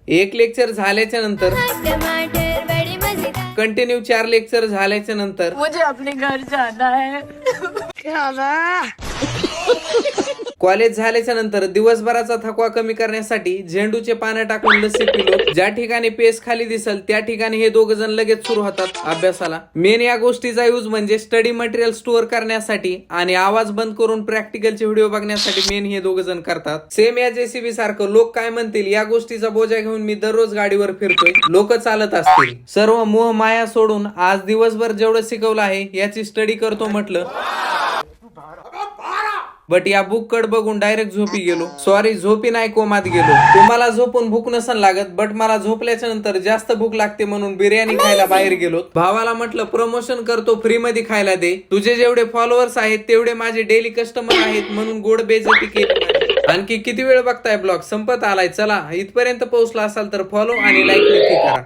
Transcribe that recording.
एक लेक्चर झाल्याच्या नंतर कंटिन्यू 4 लेक्चर झाल्याच्या नंतर मुझे अपने घर जाना है. कॉलेज झाल्याच्या नंतर दिवसभराचा थकवा कमी करण्यासाठी झेंडूचे पानं टाकून लस्सी पिलो. ज्या ठिकाणी पेस खाली दिसल त्या ठिकाणी हे दोघ जण लगेच सुरू होतात अभ्यासाला. मेन या गोष्टीचा यूज म्हणजे स्टडी मटेरियल स्टोअर करण्यासाठी आणि आवाज बंद करून प्रॅक्टिकलचे व्हिडिओ बघण्यासाठी मेन हे दोघ जण करतात. सेम या जेसीबी सारखं लोक काय म्हणतील या गोष्टीचा बोजा घेऊन मी दररोज गाडीवर फिरतोय. लोक चालत असतील. सर्व मोह माया सोडून आज दिवसभर जेवढं शिकवलं आहे याची स्टडी करतो म्हटलं, बट या बुक कड बघून डायरेक्ट झोपी गेलो. सॉरी, झोपी नाही, कोमात गेलो. तुम्हाला झोपून भूक नसन लागत, बट मला झोपल्याच्या नंतर जास्त भूक लागते म्हणून बिर्याणी खायला बाहेर गेलो. भावाला म्हटलं प्रमोशन करतो, फ्री मध्ये खायला दे. तुझे जेवढे फॉलोअर्स आहेत तेवढे माझे डेली कस्टमर आहेत म्हणून गोड बेइज्जती केली. आणखी किती वेळ बघताय ब्लॉग, संपत आलाय. चला, इथपर्यंत पोहोचला असाल तर फॉलो आणि लाईक नक्की करा.